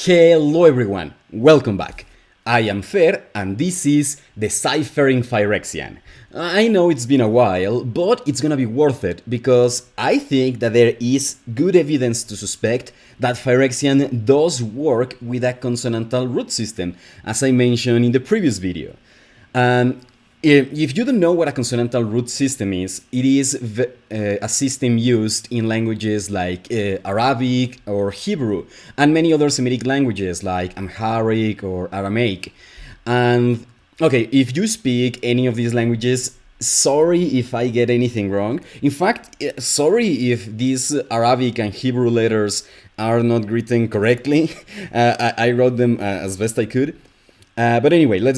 Hello everyone, welcome back. I am Fer and this is Deciphering Phyrexian. I know it's been a while, but it's gonna be worth it because I think that there is good evidence to suspect that Phyrexian does work with a consonantal root system, as I mentioned in the previous video. Um, if you don't know what a consonantal root system is, it is a system used in languages like Arabic or Hebrew and many other Semitic languages like Amharic or Aramaic. And okay, if you speak any of these languages, sorry if I get anything wrong. In fact, sorry if these Arabic and Hebrew letters are not written correctly. I wrote them as best I could. But anyway, let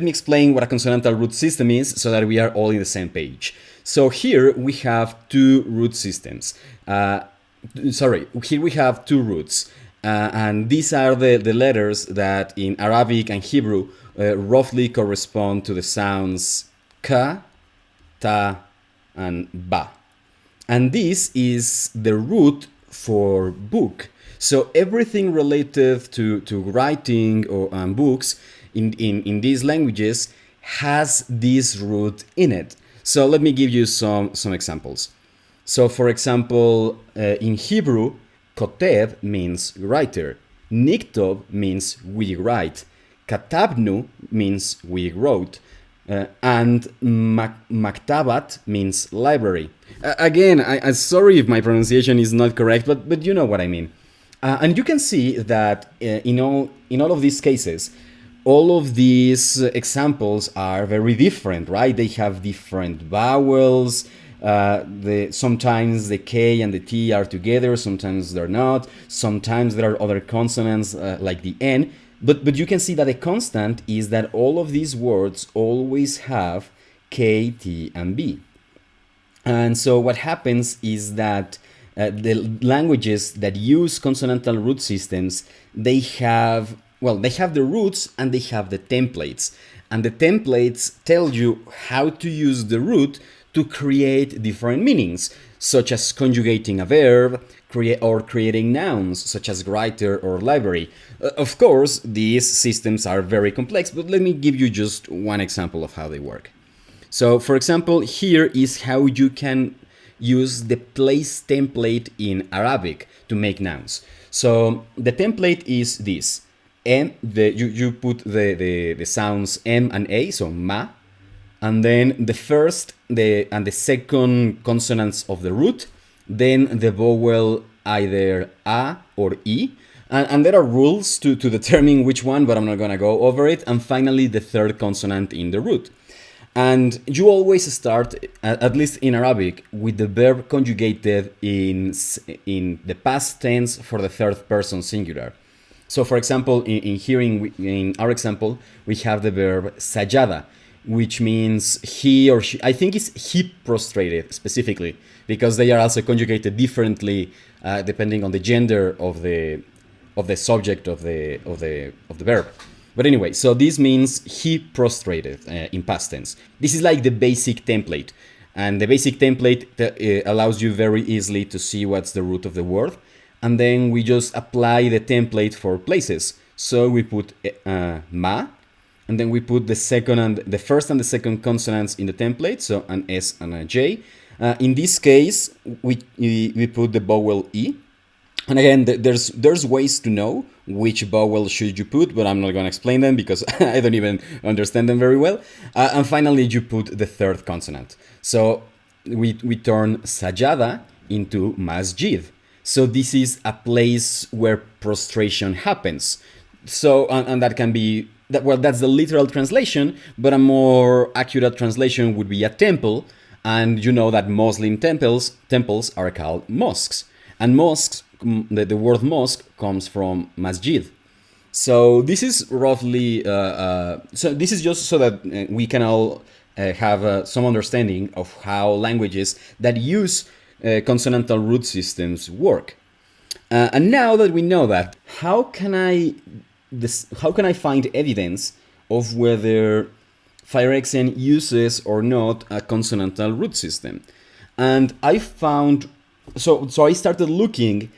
me explain what a consonantal root system is so that we are all in the same page. So here we have two root systems. Here we have two roots. And these are the letters that in Arabic and Hebrew roughly correspond to the sounds ka, ta, and ba. And this is the root for book. So everything related to writing or books in these languages has this root in it. So let me give you some examples. So for example, in Hebrew, kotev means writer, niktob means we write, katabnu means we wrote, and maktabat means library. Again, I'm sorry if my pronunciation is not correct, but you know what I mean. And you can see that in all of these cases, all of these examples are very different, right? They have different vowels. Sometimes the K and the T are together, sometimes they're not. Sometimes there are other consonants like the N. But you can see that the constant is that all of these words always have K, T, and B. And so what happens is that the languages that use consonantal root systems, they have the roots and they have the templates. And the templates tell you how to use the root to create different meanings, such as conjugating a verb, or creating nouns, such as writer or library. Of course, these systems are very complex, but let me give you just one example of how they work. So, for example, here is how you can use the place template in Arabic to make nouns. So the template is this. You put the sounds M and A, so ma, and then the first and the second consonants of the root, then the vowel either A or E, and there are rules to determine which one, but I'm not gonna go over it, and finally the third consonant in the root. And you always start, at least in Arabic, with the verb conjugated in the past tense for the third person singular. So for example, in our example, we have the verb sajada, which means he or she, I think it's he prostrated specifically, because they are also conjugated differently depending on the gender of the subject of the verb. But anyway, so this means he prostrated in past tense. This is like the basic template. And the basic template allows you very easily to see what's the root of the word. And then we just apply the template for places. So we put ma, and then we put the first and the second consonants in the template, so an S and a J. In this case, we put the vowel E. And again, there's ways to know which vowel should you put, but I'm not going to explain them because I don't even understand them very well. And finally, you put the third consonant. So we turn sajada into masjid. So this is a place where prostration happens. So, and that can be, that's the literal translation, but a more accurate translation would be a temple. And you know that Muslim temples are called mosques. And mosques, the word mosque comes from masjid. So this is roughly, so this is just so that we can all have some understanding of how languages that use consonantal root systems work. And now that we know that, how can I find evidence of whether Phyrexian uses or not a consonantal root system? And I found, so I started looking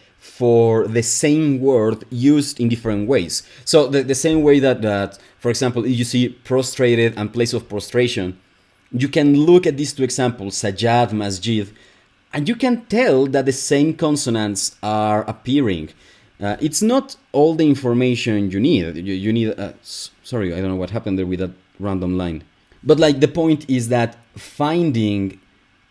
for the same word used in different ways. So the same way that, for example, you see prostrated and place of prostration, you can look at these two examples, sajad, masjid, and you can tell that the same consonants are appearing. It's not all the information you need. You need, sorry, I don't know what happened there with that random line. But like the point is that finding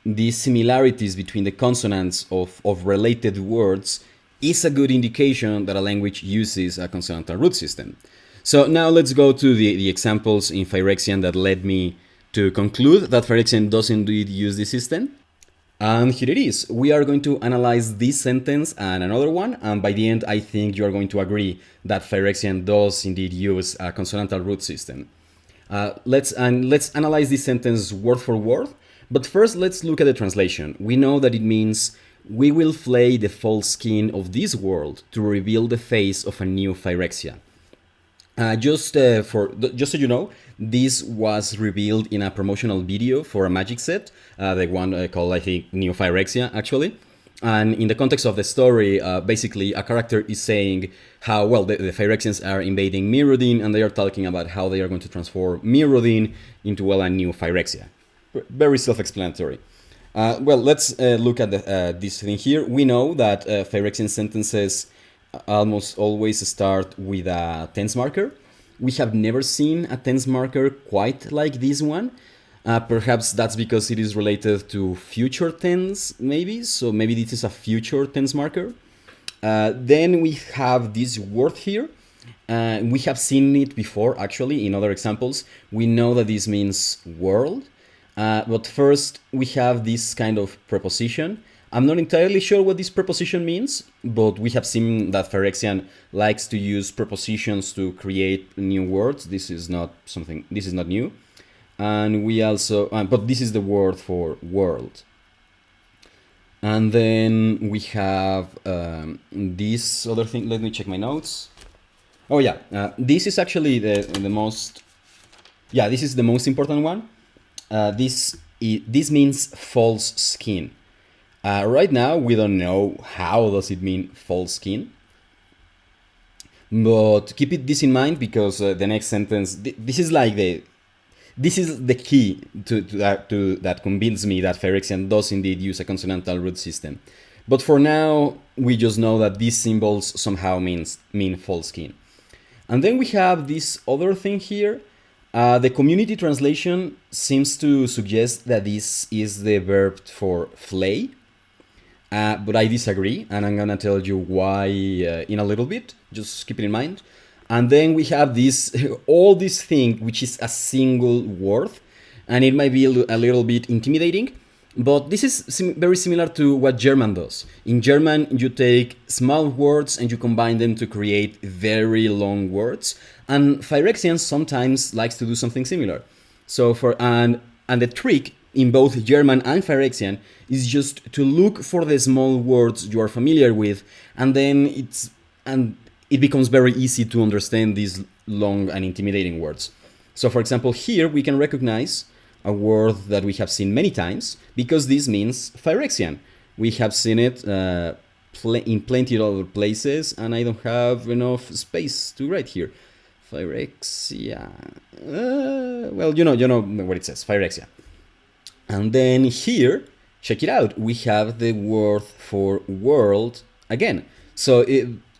these similarities between the consonants of related words is a good indication that a language uses a consonantal root system. So now let's go to the examples in Phyrexian that led me to conclude that Phyrexian does indeed use this system. And here it is. We are going to analyze this sentence and another one, and by the end I think you are going to agree that Phyrexian does indeed use a consonantal root system. Let's analyze this sentence word for word, but first let's look at the translation. We know that it means we will flay the false skin of this world to reveal the face of a new Phyrexia. Just so you know, this was revealed in a promotional video for a magic set, the one called, I think, Neo Phyrexia, actually. And in the context of the story, basically a character is saying how, well, the Phyrexians are invading Mirrodin, and they are talking about how they are going to transform Mirrodin into, well, a new Phyrexia. Very self-explanatory. Well, let's look at this thing here. We know that Phyrexian sentences almost always start with a tense marker. We have never seen a tense marker quite like this one. Perhaps that's because it is related to future tense, maybe. So maybe this is a future tense marker. Then we have this word here. We have seen it before, actually, in other examples. We know that this means world. But first, we have this kind of preposition. I'm not entirely sure what this preposition means, but we have seen that Phyrexian likes to use prepositions to create new words. This is not new. And we also, but this is the word for world. And then we have this other thing. Let me check my notes. Oh yeah, this is actually the most, yeah, this is the most important one. This means false skin. Right now, we don't know how does it mean false skin, but keep this in mind because the next sentence, this is the key to that convince me that Phyrexian does indeed use a consonantal root system. But for now, we just know that these symbols somehow mean false skin. And then we have this other thing here. The community translation seems to suggest that this is the verb for flay. But I disagree, and I'm gonna tell you why in a little bit. Just keep it in mind. And then we have this all this thing which is a single word, and it might be a little bit intimidating. But this is very similar to what German does. In German, you take small words and you combine them to create very long words. And Phyrexian sometimes likes to do something similar. So and the trick in both German and Phyrexian is just to look for the small words you are familiar with, and then it becomes very easy to understand these long and intimidating words. So for example, here we can recognize a word that we have seen many times because this means Phyrexian. We have seen it in plenty of other places, and I don't have enough space to write here. Phyrexia. Well, you know what it says, Phyrexia. And then here, check it out. We have the word for world again. So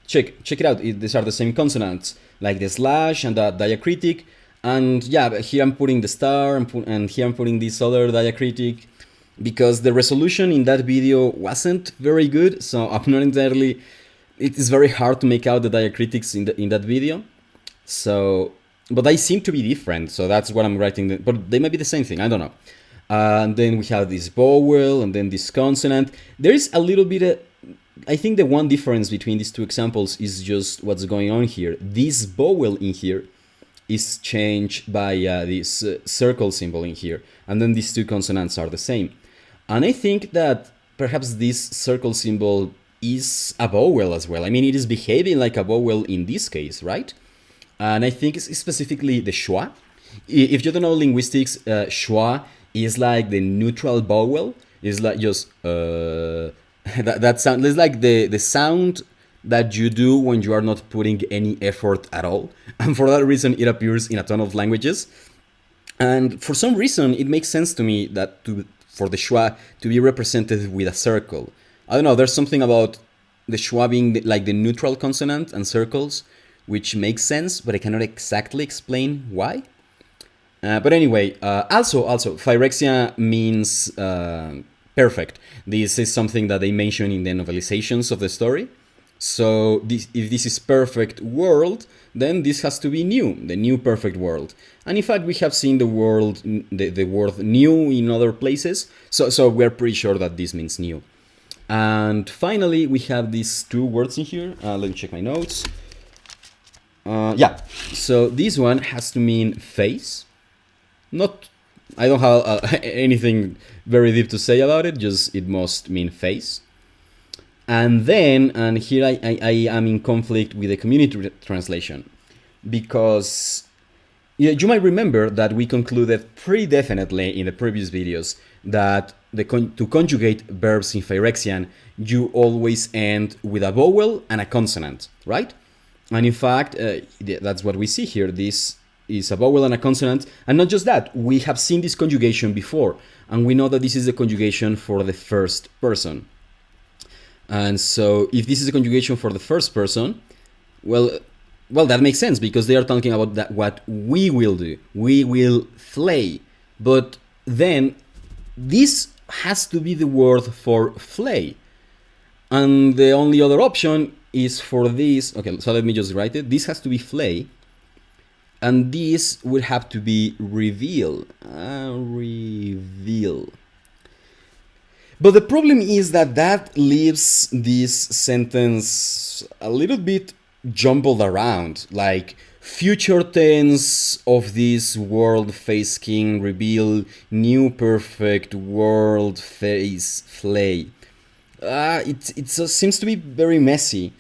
check it out. These are the same consonants, like the slash and the diacritic. And yeah, here I'm putting the star, and here I'm putting this other diacritic, because the resolution in that video wasn't very good. So I'm not entirely. It is very hard to make out the diacritics in that video. So, but they seem to be different. So that's what I'm writing. But they might be the same thing. I don't know. And then we have this vowel, and then this consonant. There is a little bit. I think the one difference between these two examples is just what's going on here. This vowel in here is changed by this circle symbol in here, and then these two consonants are the same. And I think that perhaps this circle symbol is a vowel as well. I mean, it is behaving like a vowel in this case, right? And I think it's specifically the schwa. If you don't know linguistics, schwa is like the neutral vowel. It's like just that sound. It's like the sound that you do when you are not putting any effort at all. And for that reason, it appears in a ton of languages. And for some reason, it makes sense to me that for the schwa to be represented with a circle. I don't know, there's something about the schwa being like the neutral consonant and circles, which makes sense, but I cannot exactly explain why. But anyway, also, Phyrexian means perfect. This is something that they mention in the novelizations of the story. So if this is perfect world, then this has to be new, the new perfect world. And in fact, we have seen the word new in other places, so we're pretty sure that this means new. And finally, we have these two words in here. Let me check my notes. Yeah, so this one has to mean face. I don't have anything very deep to say about it, just it must mean face. And then, and here I am in conflict with the community translation, because you might remember that we concluded pretty definitely in the previous videos that to conjugate verbs in Phyrexian, you always end with a vowel and a consonant, right? And in fact, that's what we see here. This is a vowel and a consonant. And not just that, we have seen this conjugation before, and we know that this is the conjugation for the first person. And so if this is a conjugation for the first person, well, that makes sense, because they are talking about that what we will do. We will flay. But then this has to be the word for flay. And the only other option is for this. Okay, so let me just write it. This has to be flay. And this would have to be reveal. Reveal. But the problem is that leaves this sentence a little bit jumbled around. Like, future tense of this world face king reveal new perfect world face flay. It seems to be very messy.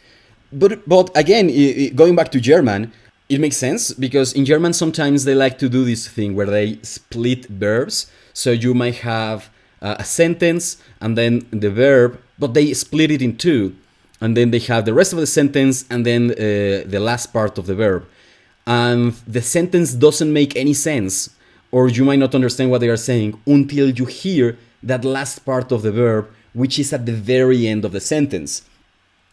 But again, going back to German, it makes sense, because in German sometimes they like to do this thing where they split verbs. So you might have a sentence and then the verb, but they split it in two. And then they have the rest of the sentence and then the last part of the verb. And the sentence doesn't make any sense, or you might not understand what they are saying until you hear that last part of the verb, which is at the very end of the sentence.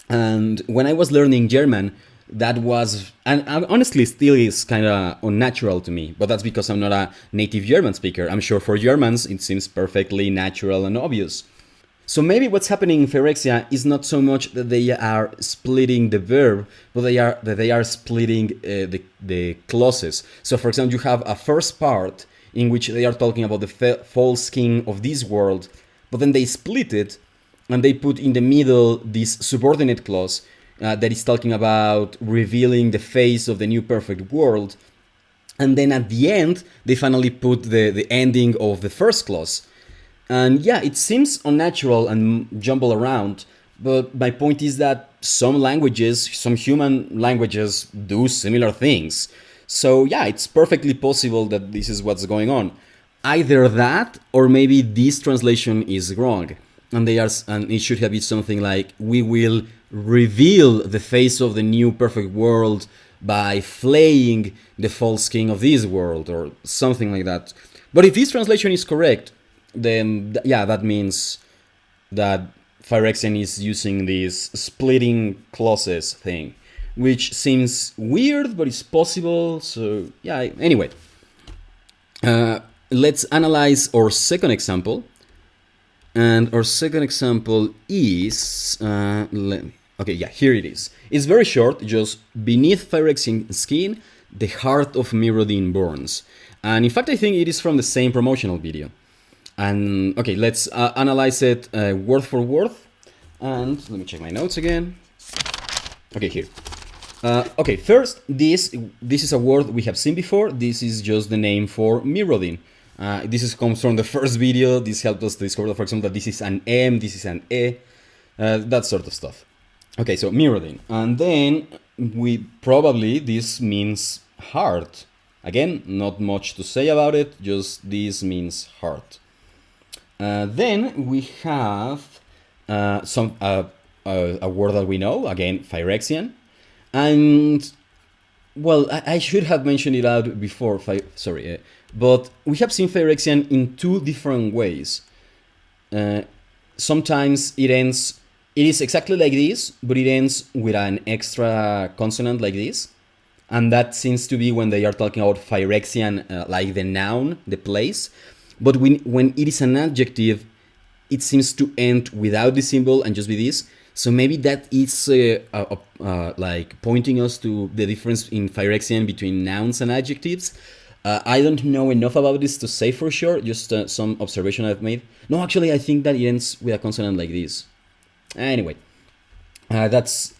And when I was learning German, that was, and honestly still is, kind of unnatural to me, but that's because I'm not a native German speaker. I'm sure for Germans it seems perfectly natural and obvious. So maybe what's happening in Phyrexia is not so much that they are splitting the verb, but that they are splitting the clauses. So for example, you have a first part in which they are talking about the false king of this world, but then they split it and they put in the middle this subordinate clause that is talking about revealing the face of the new perfect world. And then at the end, they finally put the ending of the first clause. And yeah, it seems unnatural and jumble around, but my point is that some languages, some human languages, do similar things. So yeah, it's perfectly possible that this is what's going on. Either that, or maybe this translation is wrong, and it should have been something like, we will reveal the face of the new perfect world by flaying the false king of this world, or something like that. But if this translation is correct, then yeah, that means that Phyrexian is using this splitting clauses thing, which seems weird, but it's possible. So yeah, anyway, let's analyze our second example. And our second example is, okay, yeah, here it is. It's very short, just beneath Phyrexian skin, the heart of Mirrodin burns. And in fact, I think it is from the same promotional video. And okay, let's analyze it word for word. And let me check my notes again. Okay, here. Okay, first, this is a word we have seen before. This is just the name for Mirrodin. This comes from the first video. This helped us to discover, for example, that this is an M, this is an E, that sort of stuff. Okay, so Mirrodin. And then this means heart. Again, not much to say about it, just this means heart. Then we have a a word that we know, again, Phyrexian. And, well, I should have mentioned it out before, but we have seen Phyrexian in two different ways. Sometimes it is exactly like this, but it ends with an extra consonant like this. And that seems to be when they are talking about Phyrexian, like the noun, the place. But when it is an adjective, it seems to end without the symbol and just be this. So maybe that is like pointing us to the difference in Phyrexian between nouns and adjectives. I don't know enough about this to say for sure, just some observation I've made. No, actually, I think that it ends with a consonant like this. Anyway, that's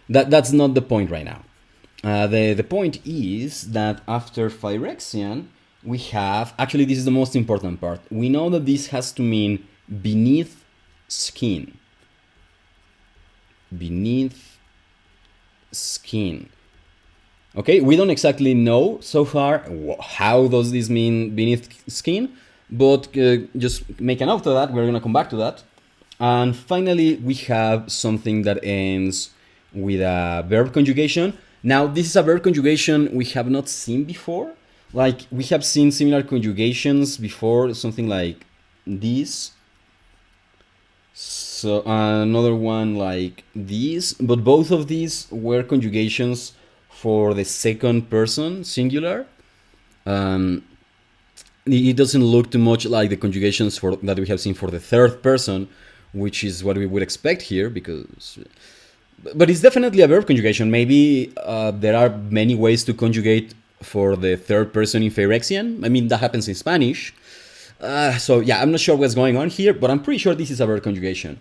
that's not the point right now. The point is that after Phyrexian, we have, actually this is the most important part, we know that this has to mean beneath skin. Beneath skin. Okay, we don't exactly know so far how does this mean beneath skin, but just make a note of that, we're gonna come back to that. And finally, we have something that ends with a verb conjugation. Now, this is a verb conjugation we have not seen before. Like, we have seen similar conjugations before, something like this. So, another one like this. But both of these were conjugations for the second person, singular. It doesn't look too much like the conjugations that we have seen for the third person, which is what we would expect here, because... But it's definitely a verb conjugation. Maybe there are many ways to conjugate for the third person in Phyrexian. I mean, that happens in Spanish. So yeah, I'm not sure what's going on here, but I'm pretty sure this is a verb conjugation.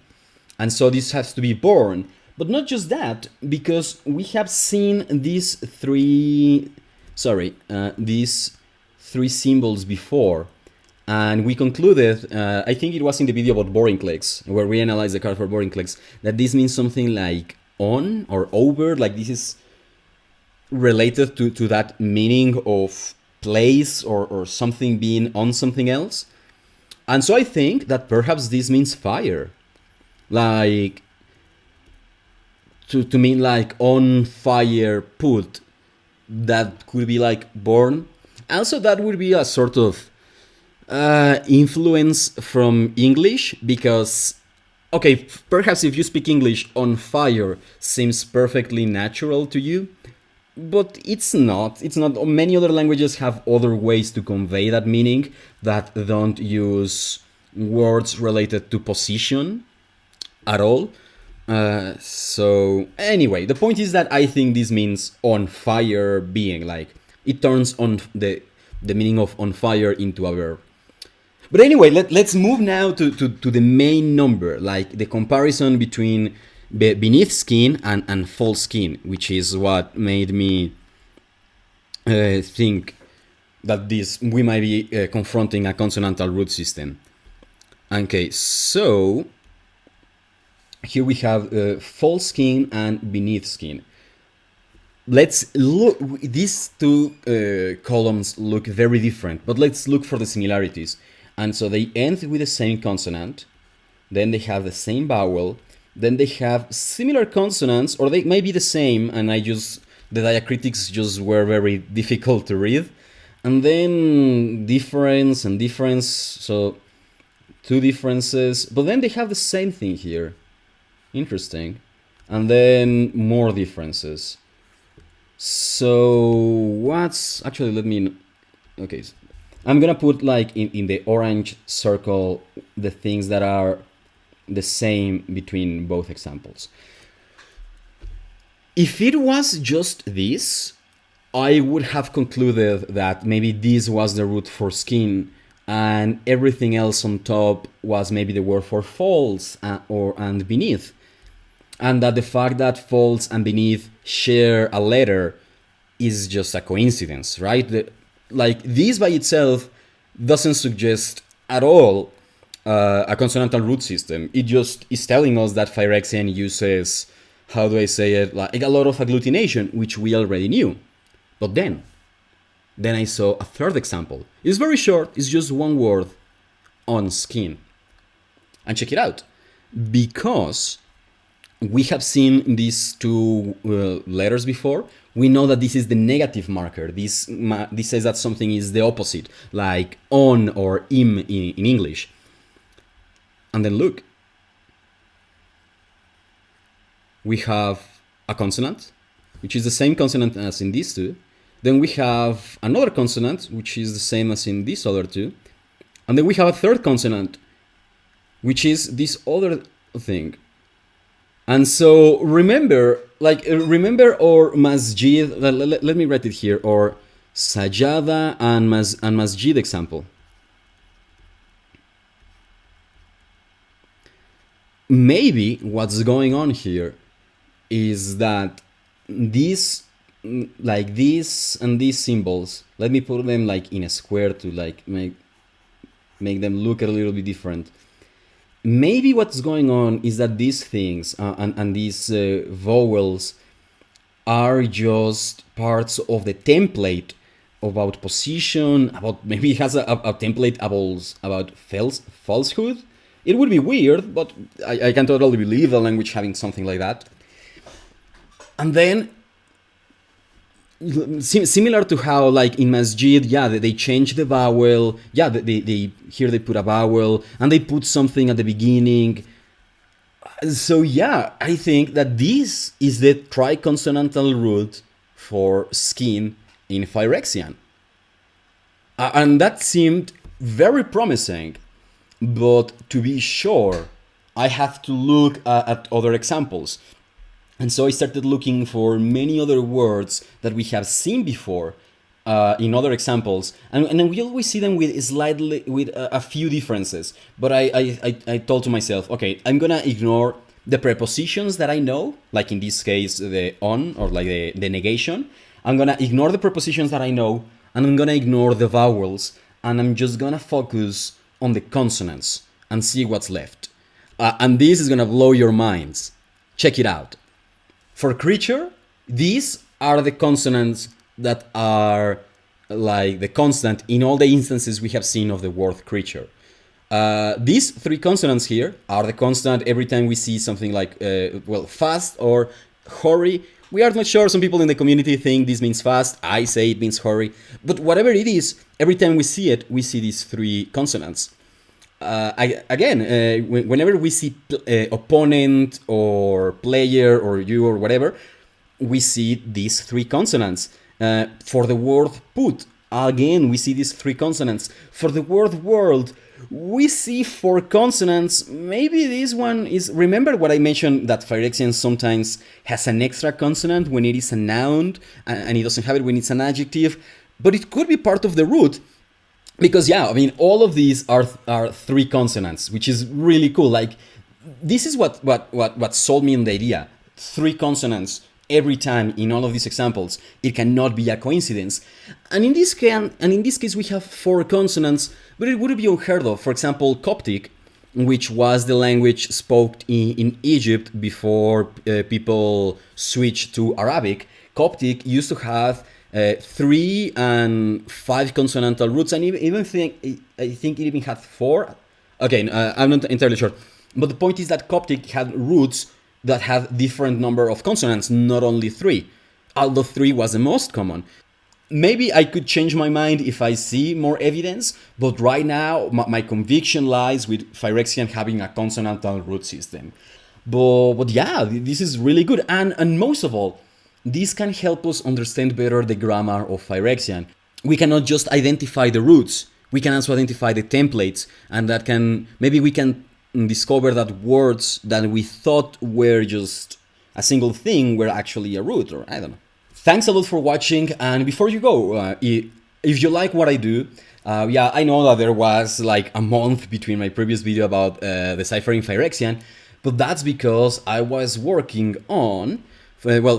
And so this has to be born. But not just that, because we have seen these three symbols before. And we concluded, I think it was in the video about boring clicks, where we analyzed the card for boring clicks, that this means something like on or over, like this is related to that meaning of place or something being on something else. And so I think that perhaps this means fire. Like, to mean like on fire put, that could be like born. Also, that would be a sort of influence from English, because, okay, perhaps if you speak English, on fire seems perfectly natural to you, but it's not. It's not. Many other languages have other ways to convey that meaning that don't use words related to position at all. So anyway, the point is that I think this means on fire being, like it turns on the meaning of on fire into a verb. But anyway, let's move now to the main number, like the comparison between beneath skin and false skin, which is what made me think that we might be confronting a consonantal root system. Okay, so here we have false skin and beneath skin. Let's look, these two columns look very different, but let's look for the similarities. And so they end with the same consonant, then they have the same vowel, then they have similar consonants, or they may be the same, and the diacritics just were very difficult to read. And then difference and difference, so two differences, but then they have the same thing here. Interesting. And then more differences. So okay, I'm gonna put like in the orange circle the things that are the same between both examples. If it was just this, I would have concluded that maybe this was the root for skin and everything else on top was maybe the word for false and beneath. And that the fact that false and beneath share a letter is just a coincidence, right? Like this by itself doesn't suggest at all a consonantal root system. It just is telling us that Phyrexian uses, how do I say it, like a lot of agglutination, which we already knew. But then I saw a third example. It's very short, it's just one word, on skin. And check it out. Because we have seen these two letters before. We know that this is the negative marker. This says that something is the opposite, like on or im in English. And then look, we have a consonant, which is the same consonant as in these two. Then we have another consonant, which is the same as in these other two. And then we have a third consonant, which is this other thing. And so remember or masjid, let me write it here, or sajada and masjid example. Maybe what's going on here is that these, like this and these symbols, let me put them like in a square to like make them look a little bit different. Maybe what's going on is that these things and these vowels are just parts of the template about position, about maybe it has a template about falsehood. It would be weird, but I can totally believe a language having something like that. And then, similar to how, like in masjid, yeah, they change the vowel. Yeah, they here they put a vowel and they put something at the beginning. So yeah, I think that this is the triconsonantal root for skin in Phyrexian. And that seemed very promising. But to be sure, I have to look at other examples. And so I started looking for many other words that we have seen before in other examples. And then we always see them with a few differences. But I told to myself, okay, I'm going to ignore the prepositions that I know, like in this case, the on, or like the negation. I'm going to ignore the prepositions that I know, and I'm going to ignore the vowels, and I'm just going to focus on the consonants and see what's left. And this is gonna blow your minds. Check it out. For creature, these are the consonants that are like the constant in all the instances we have seen of the word creature. These three consonants here are the constant every time we see something like, fast or hurry. We are not sure. Some people in the community think this means fast. I say it means hurry. But whatever it is, every time we see it, we see these three consonants. Whenever we see opponent or player or you or whatever, we see these three consonants. For the word put, again, we see these three consonants. For the word world, we see four consonants. Maybe this one is... Remember what I mentioned, that Phyrexian sometimes has an extra consonant when it is a noun, and it doesn't have it when it's an adjective. But it could be part of the root. Because, yeah, I mean, all of these are three consonants, which is really cool. Like, this is what sold me on the idea. Three consonants every time in all of these examples. It cannot be a coincidence. And in this case, we have four consonants, but it would be unheard of. For example, Coptic, which was the language spoken in Egypt before people switched to Arabic. Coptic used to have 3 and 5 consonantal roots, and I think it even had 4. Okay, I'm not entirely sure. But the point is that Coptic had roots that had different number of consonants, not only 3, although 3 was the most common. Maybe I could change my mind if I see more evidence, but right now my conviction lies with Phyrexian having a consonantal root system. But yeah, this is really good, and most of all, this can help us understand better the grammar of Phyrexian. We cannot just identify the roots, we can also identify the templates, and maybe we can discover that words that we thought were just a single thing were actually a root, or I don't know. Thanks a lot for watching, and before you go, if you like what I do, I know that there was like a month between my previous video about Deciphering Phyrexian, but that's because I was working on...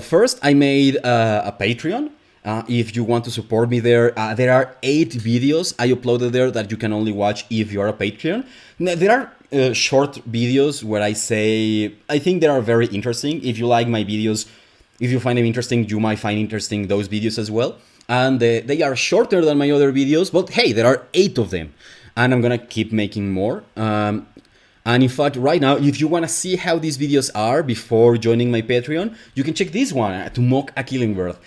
first I made a Patreon. If you want to support me there are 8 videos I uploaded there that you can only watch if you are a Patreon. Now, there are short videos where I think they are very interesting. If you like my videos, if you find them interesting, you might find interesting those videos as well. And they are shorter than my other videos, but hey, there are 8 of them. And I'm gonna keep making more. And And in fact, right now, if you want to see how these videos are before joining my Patreon, you can check this one, To Mock a Killingbird.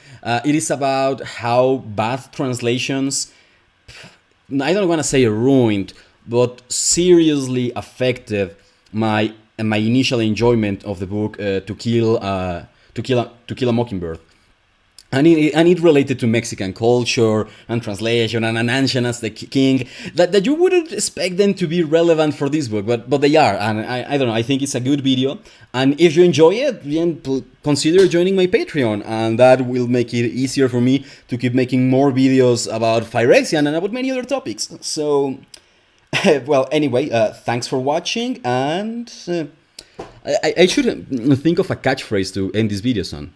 It is about how bad translations, I don't want to say ruined, but seriously affected my initial enjoyment of the book, To Kill a Mockingbird. And it related to Mexican culture and translation and an ancient as the king that you wouldn't expect them to be relevant for this book, but they are. And I don't know, I think it's a good video. And if you enjoy it, then consider joining my Patreon, and that will make it easier for me to keep making more videos about Phyrexian and about many other topics. So, well, anyway, thanks for watching, and I should think of a catchphrase to end this video on.